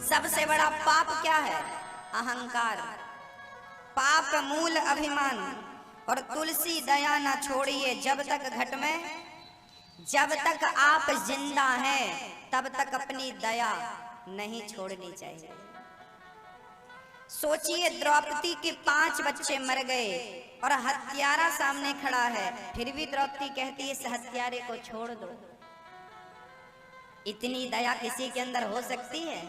सबसे बड़ा पाप क्या है? अहंकार। पाप मूल अभिमान। और तुलसी दया ना छोड़िए जब तक घट में, जब तक आप जिंदा हैं तब तक अपनी दया नहीं छोड़नी चाहिए। सोचिए, द्रौपदी के 5 बच्चे मर गए और हत्यारा सामने खड़ा है, फिर भी द्रौपदी कहती है इस हत्यारे को छोड़ दो। इतनी दया किसी के अंदर हो सकती है?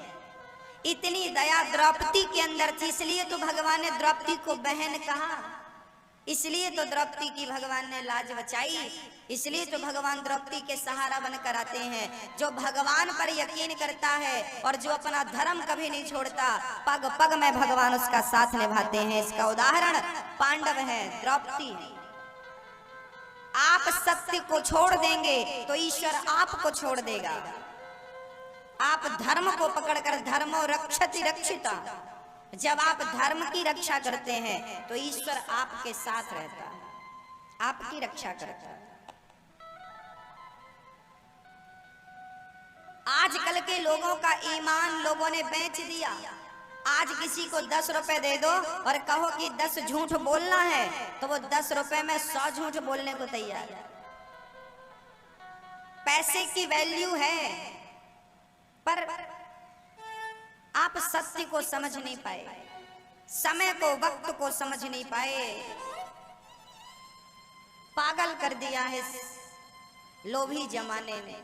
इतनी दया द्रौपदी के अंदर थी, इसलिए तो भगवान ने द्रौपदी को बहन कहा, इसलिए तो द्रौपदी की भगवान ने लाज बचाई, इसलिए तो भगवान द्रौपदी के सहारा बनकर आते हैं। जो भगवान पर यकीन करता है और जो अपना धर्म कभी नहीं छोड़ता, पग पग में भगवान उसका साथ निभाते हैं। इसका उदाहरण पांडव है, द्रौपदी। आप सत्य को छोड़ देंगे तो ईश्वर आपको छोड़ देगा। आप धर्म को पकड़कर, धर्मो रक्षति रक्षिता, जब आप धर्म की रक्षा करते हैं तो ईश्वर आपके साथ रहता है, आपकी रक्षा करता है। आजकल के लोगों का ईमान लोगों ने बेच दिया। आज किसी को 10 रुपए दे दो और कहो कि 10 झूठ बोलना है तो वो 10 रुपए में 100 झूठ बोलने को तैयार है। पैसे की वैल्यू है, पर आप सत्य को समझ नहीं पाए, समय को, वक्त को समझ नहीं पाए। पागल कर दिया है लोभी जमाने में।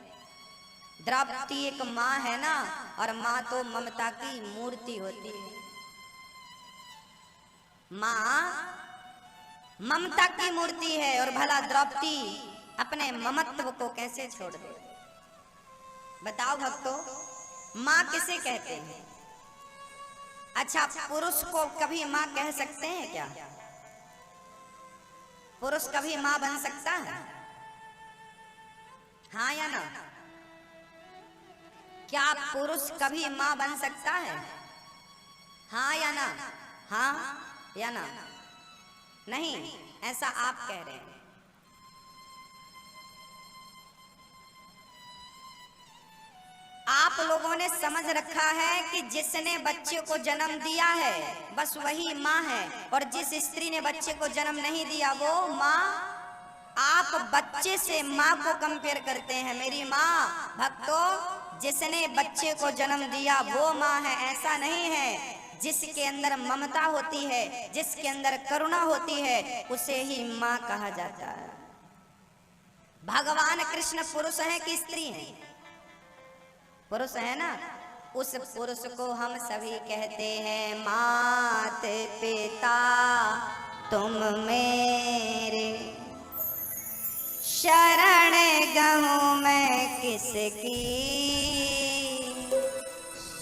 द्रौपदी एक माँ है ना, और माँ तो ममता की मूर्ति होती है। माँ ममता की मूर्ति है, और भला द्रौपदी अपने ममत्व को कैसे छोड़ दे? बताओ भक्तों, माँ किसे कहते हैं? अच्छा, पुरुष को कभी माँ कह सकते हैं क्या? पुरुष कभी माँ बन सकता है? हाँ या ना? क्या पुरुष कभी माँ बन सकता है? हाँ या ना? हाँ या ना? नहीं, ऐसा आप कह रहे हैं। आप लोगों ने समझ रखा है कि जिसने बच्चे को जन्म दिया है बस वही माँ है, और जिस स्त्री ने बच्चे को जन्म नहीं दिया वो माँ। आप बच्चे से माँ को कंपेयर करते हैं, मेरी माँ। भक्तों, जिसने बच्चे को जन्म दिया वो माँ है, ऐसा नहीं है। जिसके अंदर ममता होती है, जिसके अंदर करुणा होती है, उसे ही माँ कहा जाता है। भगवान कृष्ण पुरुष हैं कि स्त्री हैं? पुरुष है ना। उस पुरुष को हम सभी कहते हैं मात पिता तुम मेरे, शरण गहूं मैं किसकी,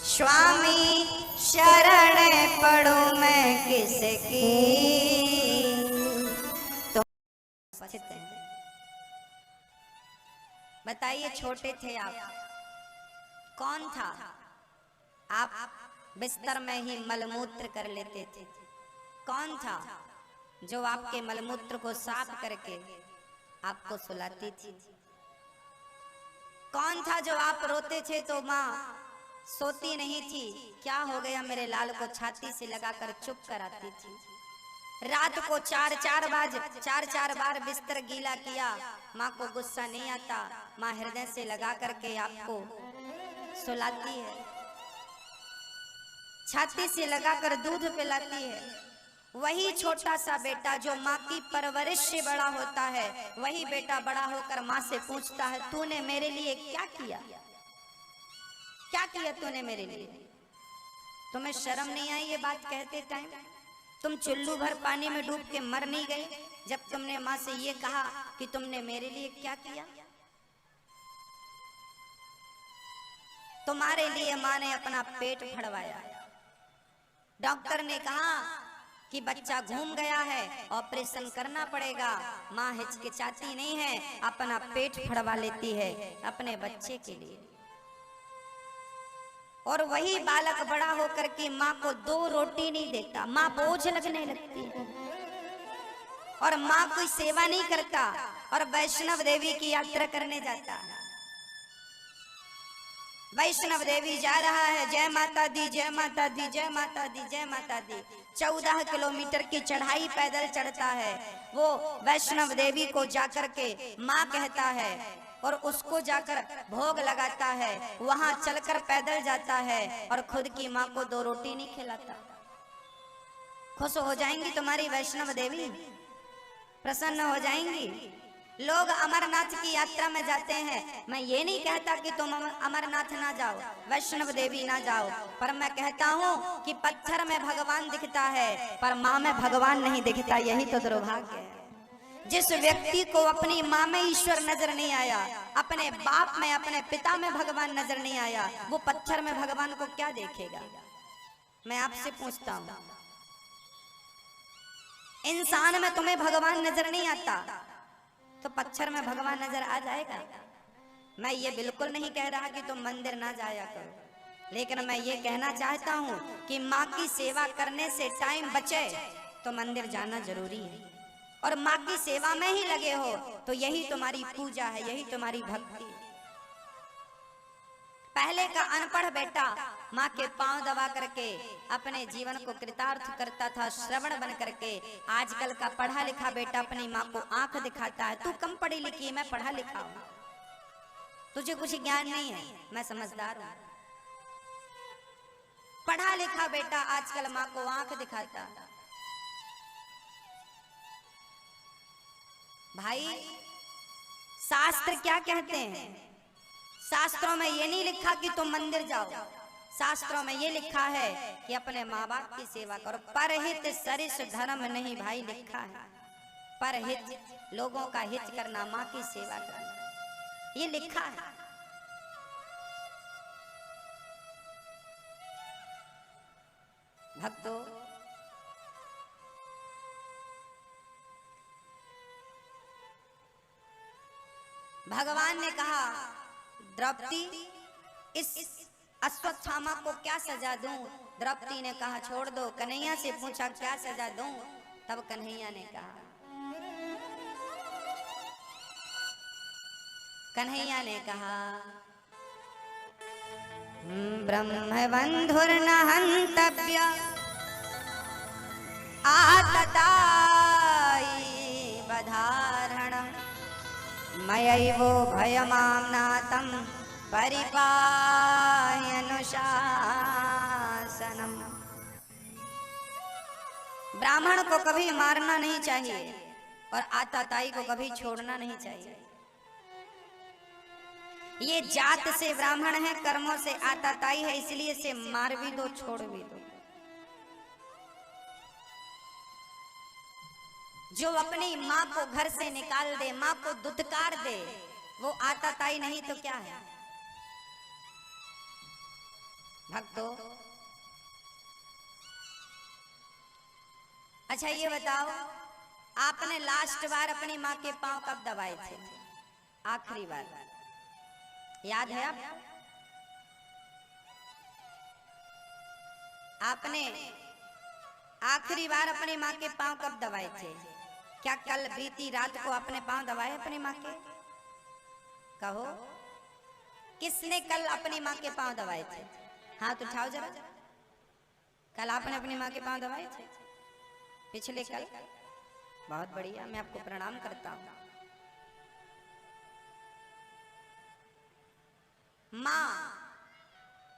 स्वामी शरण पढ़ूं मैं किसकी। तो बताइए, छोटे थे आप, कौन था? आप बिस्तर में ही मलमूत्र कर लेते थे। कौन था जो आपके मलमूत्र को साफ करके आपको सुलाती थी? कौन था जो आप रोते थे तो माँ सोती नहीं थी, क्या हो गया मेरे लाल को छाती से लगाकर चुप कराती थी? रात को 4-4 बार बिस्तर गीला किया, माँ को गुस्सा नहीं आता, माँ हृदय से लगा करके आपको सुलाती है, छाती से लगाकर दूध पिलाती है। वही छोटा सा बेटा जो माँ की परवरिश से बड़ा होता है, वही बेटा बड़ा होकर माँ से पूछता है तूने मेरे लिए क्या किया? क्या किया तूने मेरे लिए? तुम्हें शर्म नहीं आई ये बात कहते टाइम? तुम चुल्लू भर पानी में डूब के मर नहीं गए जब तुमने माँ से ये कहा कि तुमने मेरे लिए क्या किया? तुम्हारे लिए माँ ने अपना पेट फड़वाया। डॉक्टर ने कहा कि बच्चा घूम गया है, ऑपरेशन करना पड़ेगा। माँ हिचकिचाती नहीं है, अपना पेट फड़वा लेती है अपने बच्चे के लिए। और वही बालक बड़ा होकर के माँ को 2 रोटी नहीं देता, माँ बोझ लगने लगती है, और माँ कोई सेवा नहीं करता, और वैष्णव देवी की यात्रा करने जाता है। वैष्णव देवी जा रहा है, जय माता दी, जय माता दी, जय माता दी, जय माता दी। 14 किलोमीटर की चढ़ाई पैदल चढ़ता है। वो वैष्णव देवी को जाकर के माँ कहता है और उसको जाकर भोग लगाता है। वहां चलकर पैदल जाता है और खुद की माँ को 2 रोटी नहीं खिलाता। खुश हो जाएंगी तुम्हारी वैष्णव देवी, प्रसन्न हो जाएंगी। लोग अमरनाथ की यात्रा में जाते हैं, मैं ये नहीं कहता कि तुम अमरनाथ ना जाओ, वैष्णव देवी ना जाओ, पर मैं कहता हूँ कि पत्थर में भगवान दिखता है पर माँ में भगवान नहीं दिखता। यही तो दुर्भाग्य है। जिस व्यक्ति को अपनी माँ में ईश्वर नजर नहीं आया, अपने बाप में, अपने पिता में भगवान नजर नहीं आया, वो पत्थर में भगवान को क्या देखेगा? मैं आपसे पूछता हूँ, इंसान में तुम्हें भगवान नजर नहीं आता तो पत्थर में भगवान नजर आ जाएगा? मैं ये बिल्कुल नहीं कह रहा कि तुम मंदिर ना जाया करो, लेकिन मैं ये कहना चाहता हूँ कि माँ की सेवा करने से टाइम बचे तो मंदिर जाना जरूरी है। और माँ की सेवा में ही लगे हो तो यही तुम्हारी पूजा है, यही तुम्हारी भक्ति है। पहले का अनपढ़ बेटा माँ के पांव दबा करके अपने जीवन को कृतार्थ करता था, श्रवण बन करके। आजकल का पढ़ा लिखा बेटा अपनी माँ को आंख दिखाता है, तू कम पढ़ी लिखी है, मैं पढ़ा लिखा हूं, तुझे कुछ ज्ञान नहीं है, मैं समझदार हूं। पढ़ा लिखा बेटा आजकल माँ को आंख दिखाता। भाई शास्त्र क्या कहते हैं? शास्त्रों में ये नहीं लिखा कि तुम मंदिर जाओ, शास्त्रों में ये लिखा है कि अपने माँ बाप की सेवा करो। परहित सरिस धर्म नहीं भाई लिखा है, परहित लोगों का हित करना, माँ की सेवा करना, ये लिखा है। भक्तों, भगवान ने कहा, द्रौपदी इस अश्वत्थामा को क्या सजा दूं? द्रौपदी ने कहा छोड़ दो। कन्हैया से पूछा क्या सजा दूं? तब कन्हैया ने कहा, कन्हैया ने कहा ब्रह्मबंधुर्न हन्तव्य आततायि बधारणं मयैवो भयमाम्नातं परिपाह्यनुशासनम्। ब्राह्मण को कभी मारना नहीं चाहिए और आतताई को कभी छोड़ना नहीं चाहिए। ये जात से ब्राह्मण है, कर्मों से आतताई है, इसलिए इसे मार भी दो, छोड़ भी दो। जो अपनी माँ को घर से निकाल दे, माँ को दुत्कार दे, वो आतताई नहीं तो क्या है? भक्तों, अच्छा ये बताओ, आपने लास्ट बार अपनी माँ के पांव कब दबाए थे? आखिरी बार याद है आप? आपने आखिरी बार अपनी माँ के पांव कब दबाए थे? क्या कल बीती रात को आपने पांव दबाए अपनी माँ के? कहो, किसने कल अपनी माँ के पांव दबाए थे? हाथ उठाओ जरा। कल आपने अपनी माँ के पांव दबाए थे? पिछले कल? बहुत बढ़िया, मैं आपको प्रणाम करता हूँ। माँ,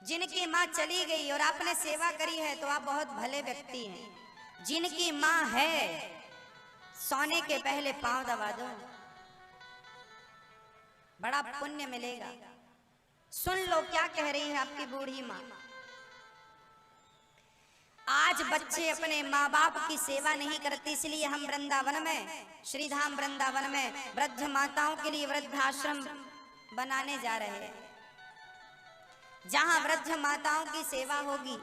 जिनकी माँ चली गई और आपने सेवा करी है तो आप बहुत भले व्यक्ति हैं। जिनकी माँ है, सोने के पहले पांव दबा दो, बड़ा पुण्य मिलेगा। सुन लो क्या कह रही है आपकी बूढ़ी माँ। आज बच्चे अपने माँ बाप की सेवा नहीं करते, इसलिए हम वृंदावन में, श्रीधाम वृंदावन में वृद्ध माताओं के लिए वृद्धाश्रम बनाने जा रहे हैं, जहां वृद्ध माताओं की सेवा होगी,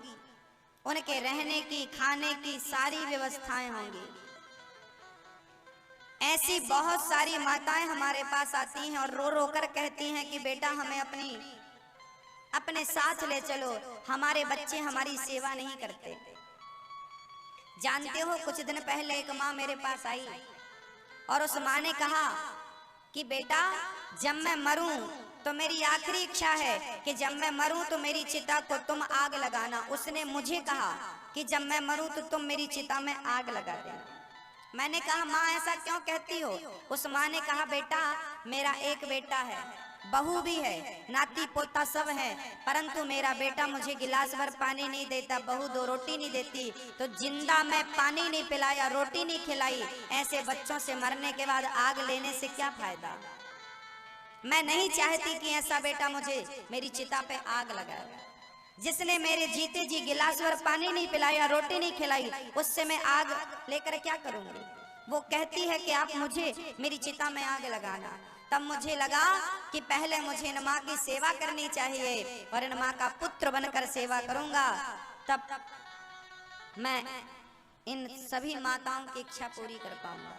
उनके रहने की, खाने की सारी व्यवस्थाएं होंगी। ऐसी बहुत सारी माताएं हमारे पास आती हैं और रो रो कर कहती हैं कि बेटा हमें अपने साथ ले चलो, हमारे बच्चे हमारी सेवा नहीं करते। जानते हो, कुछ दिन पहले एक माँ मेरे पास आई और उस माँ ने कहा कि बेटा जब मैं मरूं तो मेरी आखिरी इच्छा है कि जब मैं मरूं तो मेरी चिता को तुम आग लगाना। उसने मुझे कहा कि जब मैं मरूं तो तुम मेरी चिता में आग लगा देना। मैंने कहा माँ ऐसा क्यों कहती हो? उस माँ ने कहा बेटा मेरा एक बेटा है, बहू भी है, नाती पोता सब है, परंतु मेरा बेटा मुझे गिलास भर पानी नहीं देता, बहू दो रोटी नहीं देती, तो जिंदा मैं पानी नहीं पिलाया, रोटी नहीं खिलाई, ऐसे बच्चों से मरने के बाद आग लेने से क्या फायदा? मैं नहीं चाहती कि ऐसा बेटा मुझे मेरी चिता पे आग लगाए। जिसने मेरे जीते जी गिलास भर पानी नहीं पिलाया, रोटी नहीं खिलाई, उससे मैं आग लेकर क्या करूंगी? वो कहती है कि आप मुझे मेरी चिता में आग लगाना। तब मुझे लगा कि पहले मुझे इन माँ की सेवा करनी चाहिए और इन माँ का पुत्र बनकर सेवा करूंगा, तब मैं इन सभी माताओं की इच्छा पूरी कर पाऊंगा।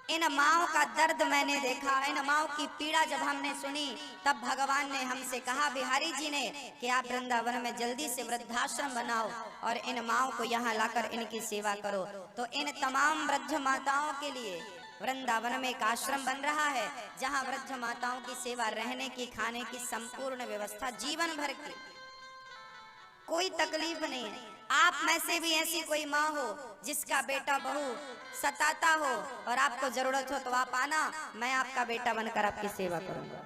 इन माओं का दर्द मैंने देखा, इन माओं की पीड़ा जब हमने सुनी, तब भगवान ने हमसे कहा, बिहारी जी ने, कि आप वृंदावन में जल्दी से वृद्धाश्रम बनाओ और इन माओं को यहाँ लाकर इनकी सेवा करो। तो इन तमाम वृद्ध माताओं के लिए वृंदावन में एक आश्रम बन रहा है, जहाँ वृद्ध माताओं की सेवा, रहने की, खाने की संपूर्ण व्यवस्था जीवन भर की, कोई तकलीफ नहीं है। आप में से भी ऐसी कोई माँ हो जिसका बेटा बहू सताता हो और आपको जरूरत हो तो आप आना, मैं आपका बेटा बनकर आपकी सेवा करूंगा।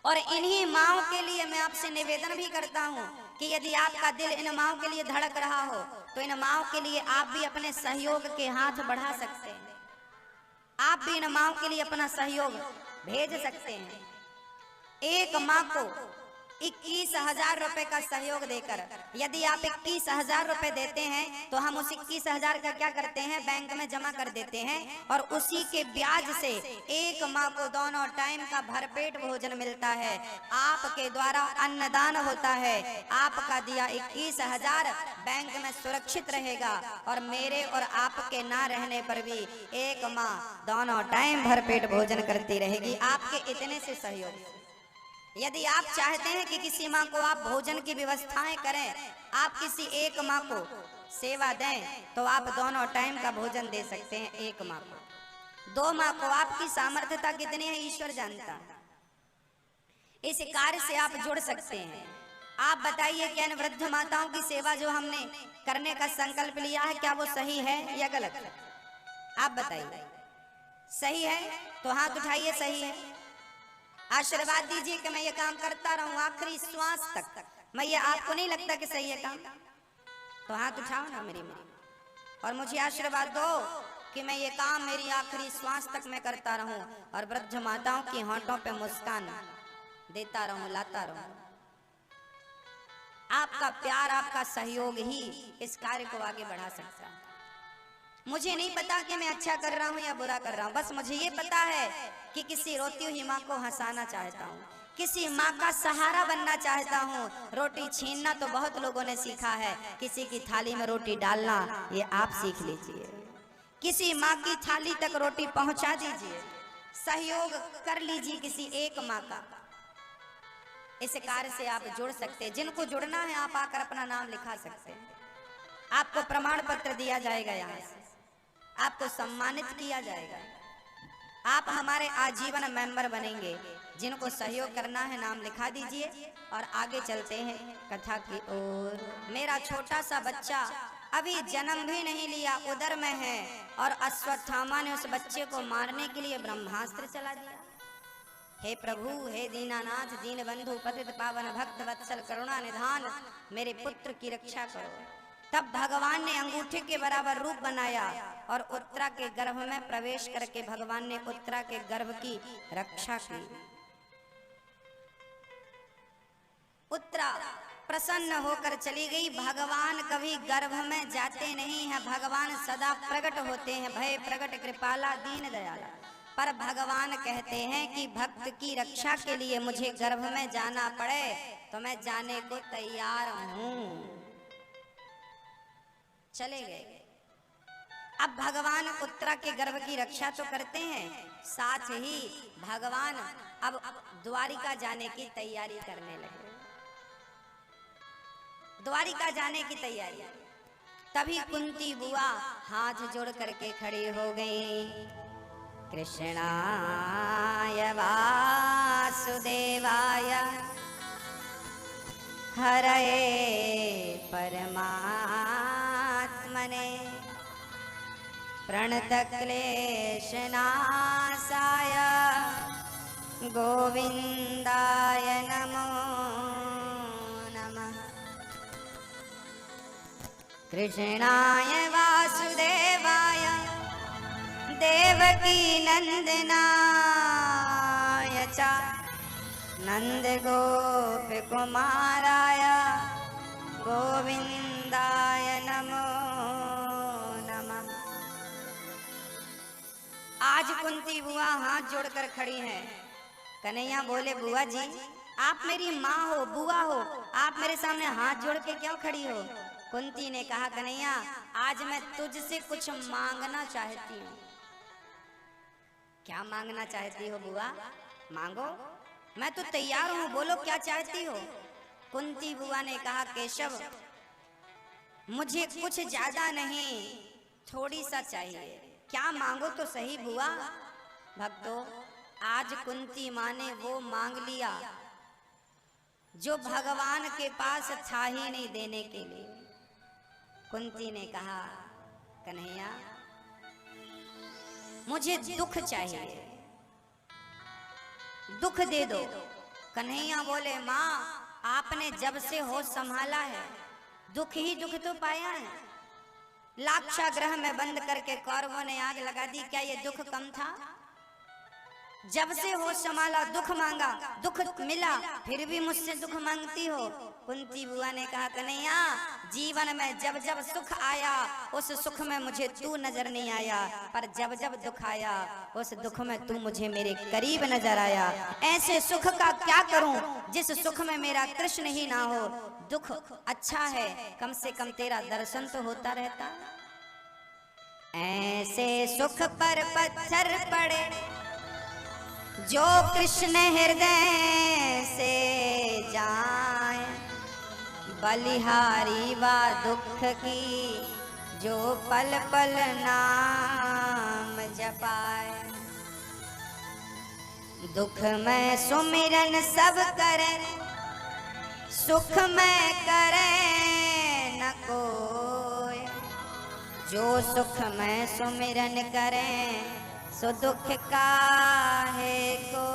और इन्हीं माँओं के लिए मैं आपसे निवेदन भी करता हूँ कि यदि आपका दिल इन माँओं के लिए धड़क रहा हो तो इन माँओं के लिए आप भी अपने सहयोग के हाथ बढ़ा सकते हैं। आप भी इन माँओं के लिए अपना सहयोग भेज सकते हैं। एक माँ को 21,000 रुपए का सहयोग देकर, यदि आप 21,000 रुपए देते हैं तो हम उस 21,000 का क्या करते हैं, बैंक में जमा कर देते हैं और उसी के ब्याज से एक माँ को दोनों टाइम का भरपेट भोजन मिलता है। आपके द्वारा अन्नदान होता है, आपका दिया 21,000 बैंक में सुरक्षित रहेगा और मेरे और आपके ना रहने पर भी एक माँ दोनों टाइम भरपेट भोजन करती रहेगी आपके इतने से सहयोग। यदि आप चाहते हैं कि किसी माँ को आप भोजन की व्यवस्थाएं करें, आप किसी एक माँ को सेवा दें, तो आप दोनों टाइम का भोजन दे सकते हैं एक माँ को। 2 माँ को आपकी सामर्थ्यता कितनी है ईश्वर जानता है। इस कार्य से आप जुड़ सकते हैं। आप बताइए क्या इन वृद्ध माताओं की सेवा जो हमने करने का संकल्प लिया है, क्या वो सही है या गलत है? आप बताइए। सही है तो हाथ उठाइए, सही है। आशीर्वाद दीजिए कि मैं ये काम करता रहूं आखिरी श्वास तक। मैं ये, आपको नहीं लगता कि सही है काम? तो हाथ उठाओ ना मेरी और मुझे आशीर्वाद दो कि मैं ये काम मेरी आखिरी श्वास तक मैं करता रहूं और वृद्ध माताओं की होंठों पे मुस्कान देता रहूं, लाता रहूं। आपका प्यार, आपका सहयोग ही इस कार्य को आगे बढ़ा सकता है। मुझे नहीं पता कि मैं अच्छा कर रहा हूँ या बुरा कर रहा हूँ, बस मुझे ये पता है कि किसी रोती हुई माँ को हंसाना चाहता हूँ, किसी माँ का सहारा बनना चाहता हूँ। रोटी छीनना तो बहुत लोगों ने सीखा है, किसी की थाली में रोटी डालना ये आप सीख लीजिए। किसी माँ की थाली तक रोटी पहुँचा दीजिए, सहयोग कर लीजिए किसी एक माँ का। इस कार्य से आप जुड़ सकते हैं। जिनको जुड़ना है आप आकर अपना नाम लिखा सकते हैं। आपको प्रमाण पत्र दिया जाएगा, यहाँ से आपको सम्मानित किया जाएगा। आप हमारे आजीवन मेंबर बनेंगे। जिनको सहयोग करना है नाम लिखा दीजिए और आगे चलते हैं कथा की ओर। मेरा छोटा सा बच्चा अभी जन्म भी नहीं लिया, उदर में है, और अश्वत्थामा ने उस बच्चे को मारने के लिए ब्रह्मास्त्र चला दिया। हे प्रभु, हे दीनानाथ, दीन बंधु, पतित पावन, भक्त वत्सल, करुणा निधान, मेरे पुत्र की रक्षा करो। तब भगवान ने अंगूठे के बराबर रूप बनाया और उत्तरा के गर्भ में प्रवेश करके भगवान ने उत्तरा के गर्भ की रक्षा की। उत्तरा प्रसन्न होकर चली गई। भगवान कभी गर्भ में जाते नहीं हैं, भगवान सदा प्रकट होते हैं। भय प्रकट कृपाला दीन दयाला। पर भगवान कहते हैं कि भक्त की रक्षा के लिए मुझे गर्भ में जाना पड़े तो मैं जाने को तैयार हूं। चले गए। अब भगवान उत्तरा के गर्भ की रक्षा तो करते हैं, साथ ही भगवान अब द्वारिका जाने की तैयारी करने लगे। द्वारिका जाने की तैयारी। तभी कुंती बुआ हाथ जोड़ करके खड़ी हो गई। कृष्णाय वासुदेवाय हरये परमात्मने प्रणतक्लेशनाशाय गोविन्दाय नमो नमः। कृष्णाय वासुदेवाय देवकी नंदनाय च नन्दगोपकुमाराय गोविन्दाय नमो नमः। आज कुंती बुआ हाथ जोड़कर खड़ी हैं। कन्हैया बोले, बुआ जी आप मेरी माँ हो, बुआ हो, आप मेरे सामने हाथ जोड़ के क्यों खड़ी हो? कुंती ने कहा, कन्हैया आज मैं तुझसे कुछ मांगना चाहती हूँ। क्या मांगना चाहती हो बुआ? मांगो, मैं तो तैयार हूँ, बोलो क्या चाहती हो? कुंती बुआ ने कहा, केशव मुझे कुछ ज्यादा नहीं, थोड़ी सा चाहिए। क्या मांगो तो सही बुआ। भक्तों, आज कुंती माँ ने वो मांग लिया जो भगवान के पास था ही नहीं देने के लिए। कुंती ने कहा, कन्हैया मुझे दुख चाहिए, दुख दे दो। कन्हैया बोले, माँ आपने जब से होश संभाला है दुख ही दुख तो पाया है। लाक्षागृह में बंद करके कौरवों ने आग लगा दी, क्या ये दुख कम था? जब से होश संभाला दुख मांगा, दुख मिला, फिर भी मुझसे दुख मांगती हो। कुंती बुआ ने कहा, कन्हैया जीवन में जब जब सुख आया उस सुख में मुझे तू नजर नहीं आया, पर जब जब दुख आया उस दुख में तू मुझे मेरे करीब नजर आया। ऐसे सुख का क्या करूं जिस सुख में मेरा कृष्ण ही ना हो। दुख अच्छा है, कम से कम तेरा दर्शन तो होता रहता। ऐसे सुख पर पत्थर पड़े जो कृष्ण हृदय से जाए, बलिहारी वा दुख की जो पल पल नाम जपाए। दुख में सुमिरन सब करे, सुख में करे न कोई। जो सुख में सुमिरन करे सो दुख काहे को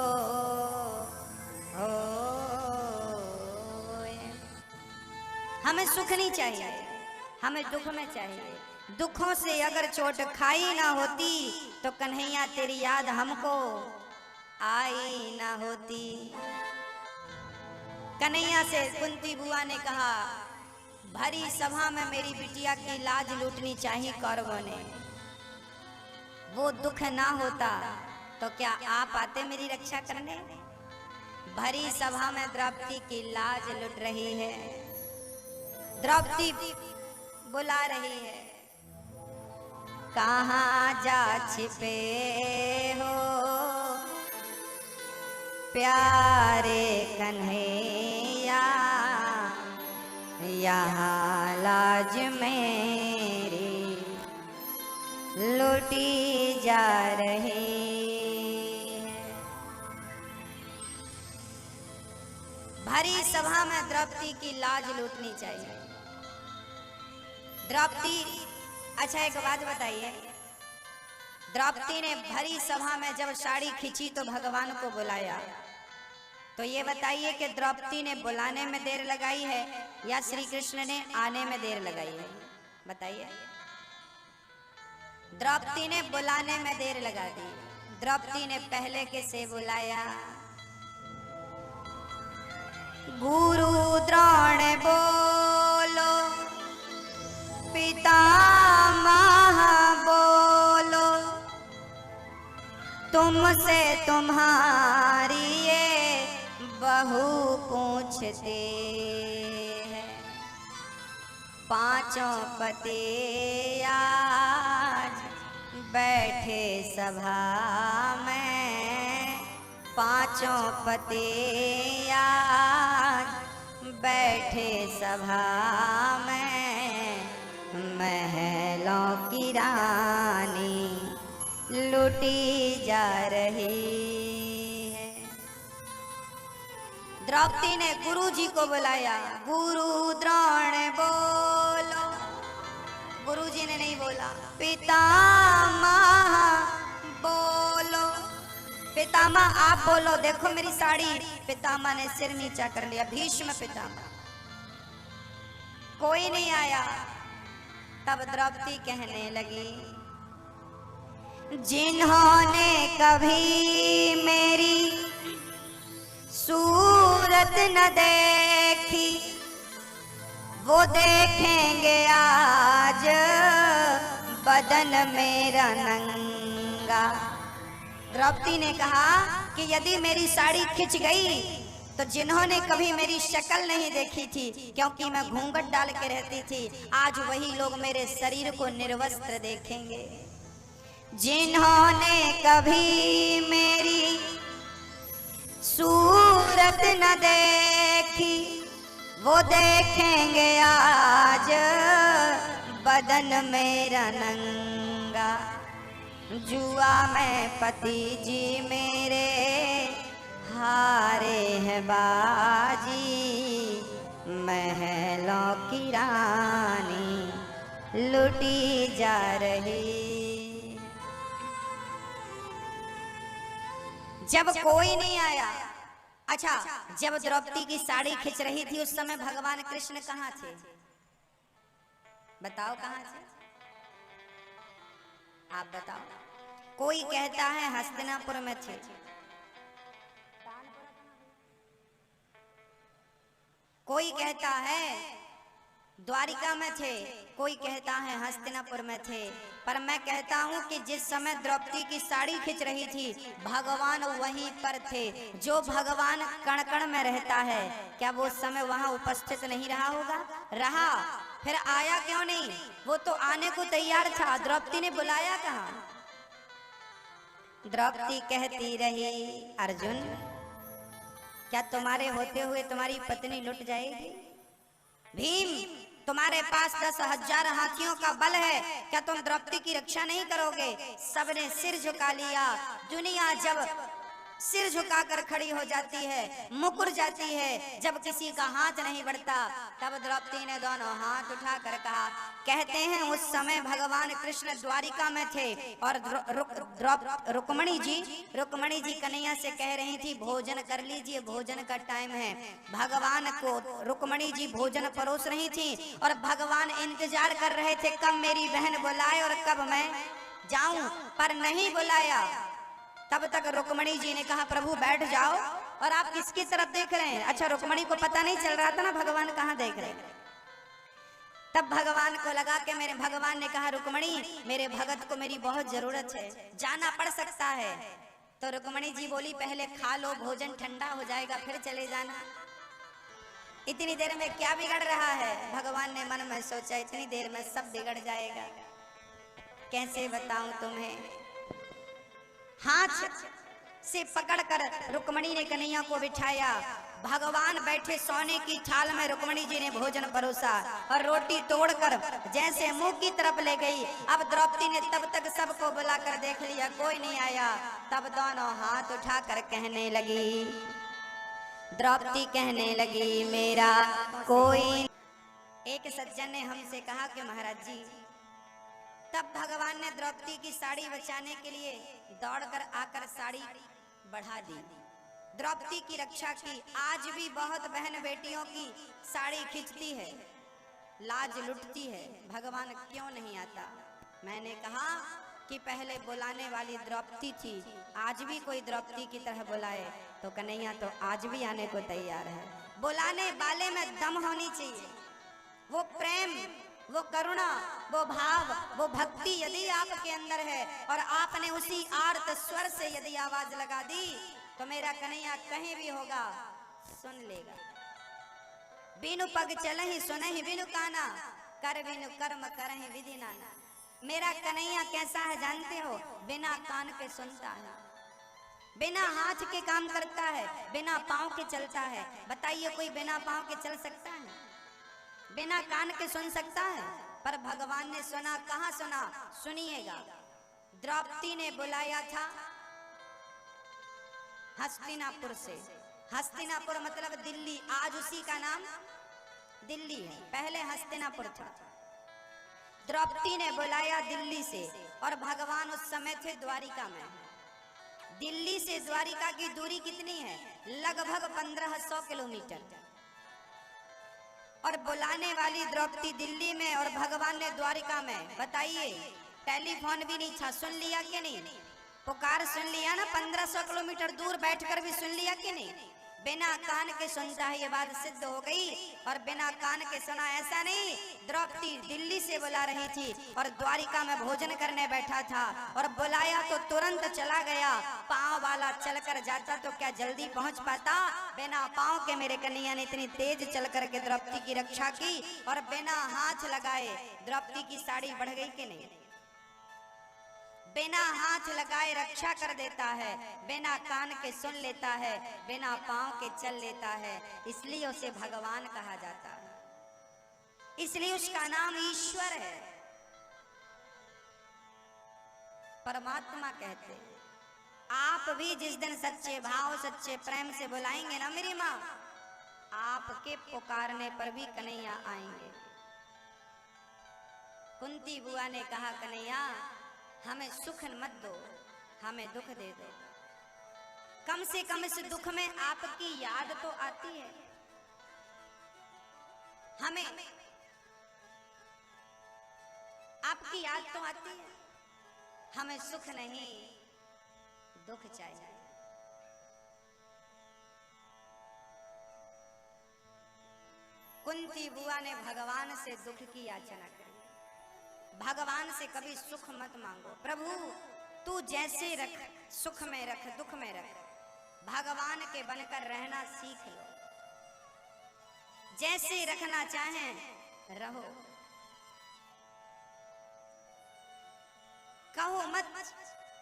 होए। हमें सुख नहीं चाहिए, हमें दुख में चाहिए। दुखों से अगर चोट खाई ना होती तो कन्हैया तेरी याद हमको आई ना होती। कन्हैया से कुंती बुआ ने कहा, भरी सभा में मेरी बिटिया की लाज लूटनी चाहिए कौरवों ने। वो दुख ना होता तो क्या आप आते मेरी रक्षा करने? भरी सभा में द्रौपदी की लाज लुट रही है। द्रौपदी बुला रही है, कहाँ जा छिपे हो प्यारे कन्हैया, यहाँ लाज मेरी लूटी जा रही है। भरी सभा में द्रौपदी की लाज लूटनी चाहिए। द्रौपदी, अच्छा एक बात बताइए, द्रौपदी ने भरी सभा में जब साड़ी खींची तो भगवान को बुलाया, तो ये बताइए कि द्रौपदी ने बुलाने में देर लगाई है या श्री कृष्ण ने आने में देर लगाई है? बताइए। द्रौपदी ने बुलाने में देर लगा दी। द्रौपदी ने पहले के से बुलाया। गुरु द्रोण बोलो, पितामह बोलो, तुमसे तुम्हारी ये बहू पूछते हैं। पांचों पति आज बैठे सभा में, पांचों पति आज बैठे सभा में। महलों की रानी लूटी जा रही है। द्रौपदी ने गुरु जी को बुलाया, गुरु द्रोण बोलो। गुरु जी ने नहीं बोला, पितामह बोलो। पितामह आप बोलो, देखो मेरी साड़ी। पितामह ने सिर नीचा कर लिया, भीष्म पितामह। कोई नहीं आया। तब द्रौपदी कहने लगी, जिन्होंने कभी मेरी सूरत न देखी, वो देखेंगे आज बदन मेरा नंगा। द्रौपदी ने कहा कि यदि मेरी साड़ी खिंच गई तो जिन्होंने कभी मेरी शक्ल नहीं देखी थी, क्योंकि मैं घूंघट डाल के रहती थी, आज वही लोग मेरे शरीर को निर्वस्त्र देखेंगे। जिन्होंने कभी मेरी सूरत न देखी, वो देखेंगे आज बदन मेरा नंगा। जुआ में पति जी मेरे हारे हैं बाजी, महलों की रानी लूटी जा रही। जब कोई नहीं आया। अच्छा, जब द्रौपदी की साड़ी खिंच रही थी उस समय भगवान कृष्ण कहाँ थे? बताओ कहाँ थे? आप बताओ। कोई कहता है हस्तिनापुर में थे, कोई कहता है द्वारिका में थे, कोई कहता है हस्तिनापुर में थे। पर मैं कहता हूं कि जिस समय द्रौपदी की साड़ी खिंच रही थी, भगवान वहीं पर थे। जो भगवान कण कण में रहता है, क्या वो समय वहां उपस्थित नहीं रहा होगा? रहा। फिर आया क्यों नहीं? वो तो आने को तैयार था, द्रौपदी ने बुलाया कहाँ? द्रौपदी कहती रही, अर्जुन क्या तुम्हारे होते हुए तुम्हारी पत्नी लुट जाएगी? भीम तुम्हारे पास 10,000 हाथियों का बल है, क्या तुम द्रौपदी की रक्षा नहीं करोगे? सबने सिर झुका लिया। दुनिया जब सिर झुकाकर खड़ी हो जाती है, मुकर जाती है, जब किसी का हाथ नहीं बढ़ता, तब द्रौपदी ने दोनों हाथ उठाकर कहा। कहते हैं उस समय भगवान कृष्ण द्वारिका में थे और रुक्मणी जी कन्हैया से कह रही थी भोजन कर लीजिए, भोजन का टाइम है। भगवान को रुक्मणी जी भोजन परोस रही थी और भगवान इंतजार कर रहे थे कब मेरी बहन बुलाए और कब मैं जाऊं, पर नहीं बुलाया। तब तक रुक्मणी जी ने कहा प्रभु बैठ जाओ। और आप किसकी तरफ देख रहे हैं? अच्छा, रुक्मणी को पता नहीं चल रहा था ना भगवान कहाँ देख रहे हैं। तब भगवान को लगा कि मेरे भगवान ने कहा रुक्मणी मेरे भगत को मेरी बहुत जरूरत है, जाना पड़ सकता है। तो रुक्मणी जी बोली पहले खा लो, भोजन ठंडा हो जाएगा फिर चले जाना। इतनी देर में क्या बिगड़ रहा है? भगवान ने मन में सोचा इतनी देर में सब बिगड़ जाएगा। कैसे बताऊं तुम्हें? हाथ से पकड़कर रुक्मणी ने कन्हैया को बिठाया। भगवान बैठे सोने की थाल में रुक्मणी जी ने भोजन परोसा और रोटी तोड़कर जैसे मुंह की तरफ ले गई। अब द्रौपदी ने तब तक सबको बुलाकर देख लिया, कोई नहीं आया। तब दोनों हाथ उठाकर कहने लगी, द्रौपदी कहने लगी मेरा कोई। एक सज्जन ने हमसे कहा कि महाराज जी, तब भगवान ने द्रौपदी की साड़ी बचाने के लिए दौड़कर आकर साड़ी बढ़ा दी, द्रौपदी की रक्षा की। आज भी बहुत बहन बेटियों की साड़ी खींचती है, लाज लुटती है, भगवान क्यों नहीं आता? मैंने कहा कि पहले बुलाने वाली द्रौपदी थी, आज भी कोई द्रौपदी की तरह बुलाए तो कन्हैया तो आज भी आने को तैयार है। बुलाने वाले में दम होनी चाहिए, वो प्रेम, वो करुणा, वो भाव, वो भक्ति यदि आपके अंदर है और आपने उसी आर्त स्वर से यदि आवाज लगा दी तो मेरा कन्हैया कहीं भी होगा सुन लेगा। बिनु पग चलहि सुनहि बिनु काना, कर बिनु कर्म करहि विधि नाना। मेरा कन्हैया कैसा है जानते हो? बिना कान के सुनता है, बिना हाथ के काम करता है, बिना पाँव के चलता है। बताइए कोई बिना पाँव के चल सकता है? बिना कान के सुन सकता है? पर भगवान ने सुना, कहाँ सुना? सुनिएगा। द्रौपदी ने बुलाया था हस्तिनापुर से। हस्तिनापुर मतलब दिल्ली, आज उसी का नाम दिल्ली है, पहले हस्तिनापुर था। द्रौपदी ने बुलाया दिल्ली से और भगवान उस समय थे द्वारिका में। दिल्ली से द्वारिका की दूरी कितनी है? लगभग 1500 किलोमीटर। और बुलाने वाली द्रौपदी दिल्ली में और भगवान ने द्वारिका में। बताइए, टेलीफोन भी नहीं था, सुन लिया कि नहीं? पुकार सुन लिया ना, 1500 किलोमीटर दूर बैठकर भी सुन लिया कि नहीं? बिना कान के सुनता है, ये बात सिद्ध हो गई। और बिना कान के सुना ऐसा नहीं, द्रौपदी दिल्ली से बुला रही थी और द्वारिका में भोजन करने बैठा था और बुलाया तो तुरंत चला गया। पांव वाला चलकर जाता तो क्या जल्दी पहुंच पाता? बिना पांव के मेरे कन्हैया ने इतनी तेज चल करके द्रौपदी की रक्षा की और बिना हाथ लगाए द्रौपदी की साड़ी बढ़ गई कि नहीं? बिना हाथ लगाए रक्षा कर देता है, बिना कान के सुन लेता है, बिना पांव के चल लेता है, इसलिए उसे भगवान कहा जाता है, इसलिए उसका नाम ईश्वर है, परमात्मा कहते हैं। आप भी जिस दिन सच्चे भाव सच्चे प्रेम से बुलाएंगे ना मेरी माँ, आपके पुकारने पर भी कन्हैया आएंगे। कुंती बुआ ने कहा, कन्हैया हमें सुख मत दो, हमें दुख दे दो। कम से कम इस दुख में आपकी याद तो आती है। हमें आपकी याद तो आती है, हमें सुख नहीं दुख चाहिए। कुंती बुआ ने भगवान से दुख की याचना करी। भगवान से कभी सुख मत मांगो, प्रभु तू जैसे रख, सुख में रख दुख में रख, भगवान के बनकर रहना सीख लो। जैसे रखना चाहें रहो, कहो मत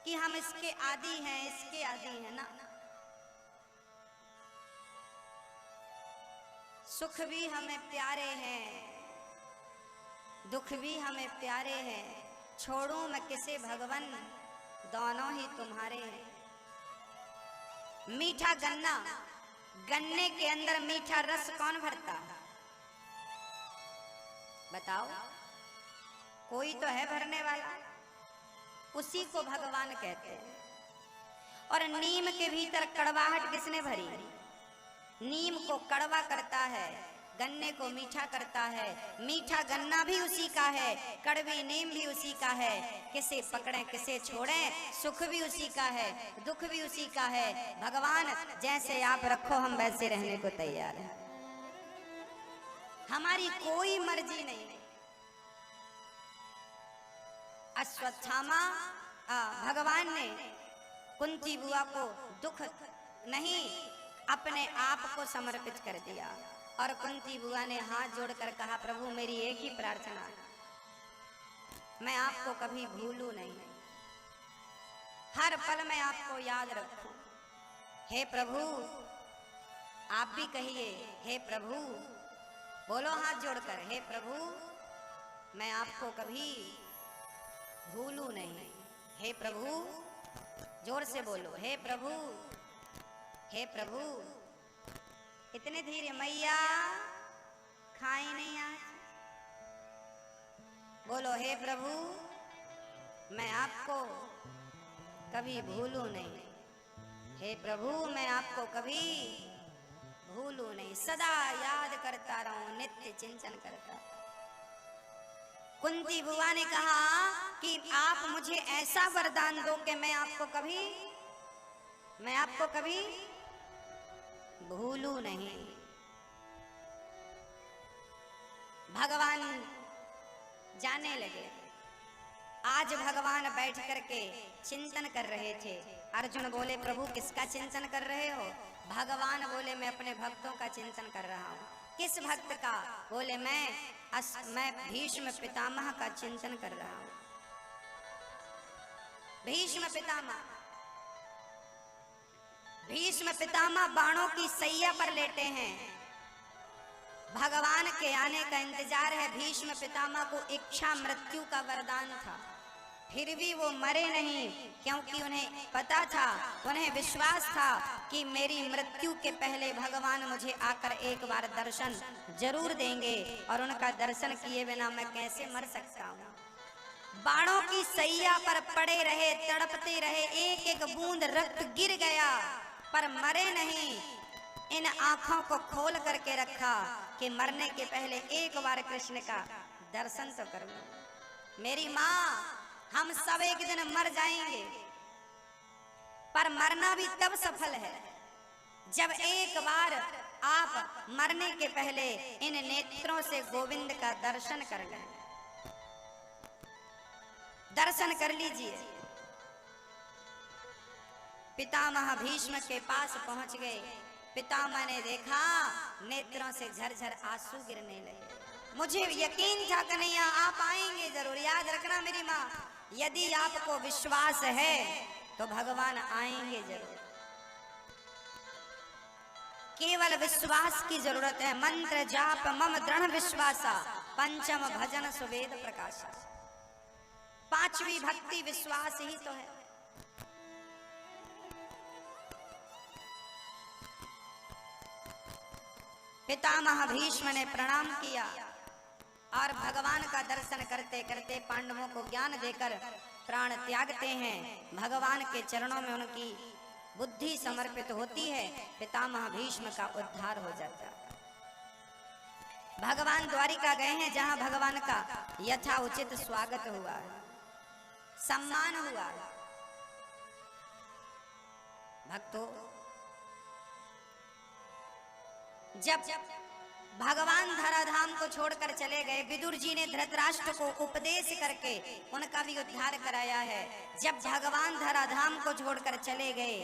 कि हम इसके आदी हैं, इसके आदी हैं ना। सुख भी हमें प्यारे हैं, दुख भी हमें प्यारे हैं, छोड़ूं मैं किसे भगवन, दोनों ही तुम्हारे हैं। मीठा गन्ना, गन्ने के अंदर मीठा रस कौन भरता? बताओ, कोई तो है भरने वाला, उसी को भगवान कहते हैं। और नीम के भीतर कड़वाहट किसने भरी? नीम को कड़वा करता है, गन्ने को मीठा करता है। मीठा गन्ना भी उसी का है, कड़वी नीम भी उसी का है। किसे पकड़ें किसे छोड़ें, सुख भी उसी का है, दुख भी उसी का है। भगवान जैसे आप रखो हम वैसे रहने को तैयार हैं, हमारी कोई मर्जी नहीं। अश्वत्थामा भगवान ने कुंती बुआ को दुख नहीं अपने आप को समर्पित कर दिया और कुंती बुआ ने हाथ जोड़कर कहा, प्रभु मेरी एक ही प्रार्थना है, मैं आपको कभी भूलूं नहीं, हर पल में आपको याद रखूं। हे प्रभु, आप भी कहिए हे प्रभु, बोलो हाथ जोड़कर, हे प्रभु मैं आपको कभी भूलूं नहीं। हे प्रभु, जोर से बोलो, हे प्रभु, हे प्रभु। इतने धीरे, मैया खाई नहीं आज, बोलो हे प्रभु मैं आपको कभी भूलूं नहीं, हे प्रभु मैं आपको कभी भूलूं नहीं, सदा याद करता रहूं, नित्य चिंतन करता। कुंती बुआ ने कहा कि आप मुझे ऐसा वरदान दो कि मैं आपको कभी भूलूं नहीं। भगवान जाने लगे। आज भगवान बैठ करके चिंतन कर रहे थे। अर्जुन बोले, प्रभु किसका चिंतन कर रहे हो? भगवान बोले, मैं अपने भक्तों का चिंतन कर रहा हूँ। किस भक्त का? बोले, मैं भीष्म पितामह का चिंतन कर रहा हूँ। भीष्म पितामह बाणों की सैया पर लेटे हैं। भगवान के आने का इंतजार है। भीष्म पितामह को इच्छा मृत्यु का वरदान था। फिर भी वो मरे नहीं, क्योंकि उन्हें पता था, उन्हें विश्वास था कि मेरी मृत्यु के पहले भगवान मुझे आकर एक बार दर्शन जरूर देंगे, और उनका दर्शन किए बिना मैं कैसे मर सकता हूँ। बाणों की सैया पर पड़े रहे, तड़पते रहे, एक एक बूंद रक्त गिर गया, पर मरे नहीं। इन आंखों को खोल करके रखा कि मरने के पहले एक बार कृष्ण का दर्शन तो करूं। मेरी माँ, हम सब एक दिन मर जाएंगे, पर मरना भी तब सफल है जब एक बार आप मरने के पहले इन नेत्रों से गोविंद का दर्शन कर लें। दर्शन कर लीजिए। पितामह भीष्म के पास पहुंच गए। पितामह ने देखा नेत्रों से झरझर आंसू गिरने लगे। मुझे यकीन था कन्हैया आप आएंगे जरूर। याद रखना मेरी माँ, यदि आपको विश्वास है तो भगवान आएंगे जरूर। केवल विश्वास की जरूरत है। मंत्र जाप मम दृढ़ विश्वासा, पंचम भजन सुवेद प्रकाशा। पांचवी भक्ति विश्वास ही तो है। पितामह भीष्म ने प्रणाम किया और भगवान का दर्शन करते करते पांडवों को ज्ञान देकर प्राण त्यागते हैं। भगवान के चरणों में उनकी बुद्धि समर्पित होती है। पितामह भीष्म का उद्धार हो जाता है। भगवान द्वारिका गए हैं, जहां भगवान का यथा उचित स्वागत हुआ, सम्मान हुआ। भक्तों, जब भगवान धराधाम को छोड़कर चले गए, विदुर जी ने धृतराष्ट्र को उपदेश करके उनका भी उद्धार कराया है। जब भगवान धराधाम को छोड़कर चले गए,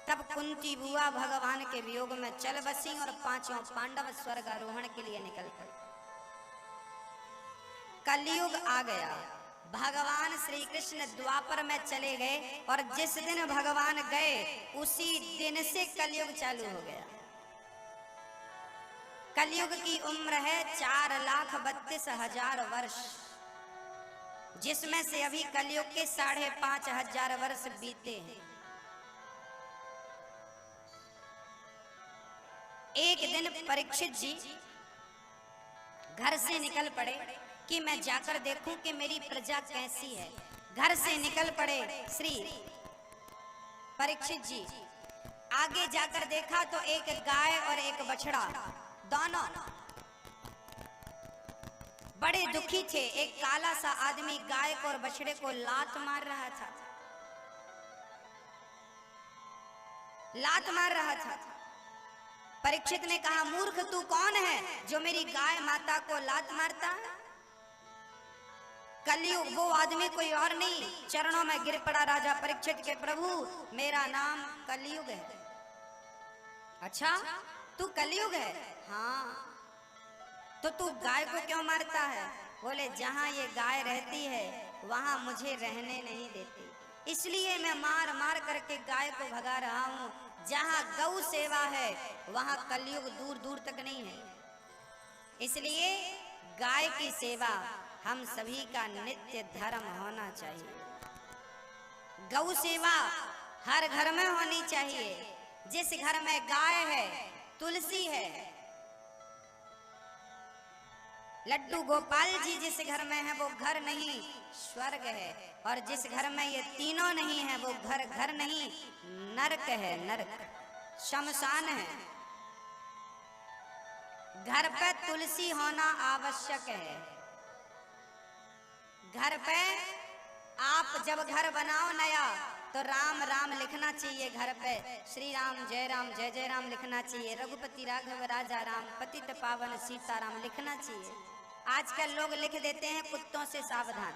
तब कुंती बुआ भगवान के वियोग में चल बसी और पांचों पांडव स्वर्गारोहण के लिए निकल पड़े। कलयुग आ गया। भगवान श्री कृष्ण द्वापर में चले गए और जिस दिन भगवान गए उसी दिन से कलयुग चालू हो गया। कलयुग की उम्र है 4,32,000 वर्ष, जिसमें से अभी कलयुग के 5,500 वर्ष बीते हैं। एक दिन परीक्षित जी घर से निकल पड़े कि मैं जाकर देखूं कि मेरी प्रजा कैसी है। घर से निकल पड़े श्री परीक्षित जी। आगे जाकर देखा तो एक गाय और एक बछड़ा, दोनों बड़े दुखी थे। एक काला सा आदमी गाय को और बछड़े को लात मार रहा था, लात मार रहा था। परीक्षित ने कहा, मूर्ख तू कौन है जो मेरी गाय माता को लात मारता है? कलयुग वो आदमी कोई और नहीं, चरणों में गिर पड़ा राजा परीक्षित के, प्रभु मेरा नाम कलयुग है। अच्छा, तू कलयुग है? हाँ। तो तू गाय को क्यों मारता है? बोले, जहां ये गाय रहती है वहां मुझे रहने नहीं देती, इसलिए मैं मार मार करके गाय को भगा रहा हूं। जहां गौ सेवा है वहां कलयुग दूर दूर तक नहीं है। इसलिए गाय की सेवा हम सभी का नित्य धर्म होना चाहिए। गौ सेवा हर घर में होनी चाहिए। जिस घर में गाय है, तुलसी है, लड्डू गोपाल जी जिस घर में है वो घर नहीं स्वर्ग है, और जिस घर में ये तीनों नहीं है वो घर घर नहीं नरक है, नरक शमशान है। घर पे तुलसी होना आवश्यक है। घर पे आप जब घर बनाओ नया तो राम राम लिखना चाहिए। घर पे श्री राम जय जय राम लिखना चाहिए। रघुपति राघव राजा राम, पतित पावन सीताराम लिखना चाहिए। आजकल लोग लिख देते हैं कुत्तों से सावधान।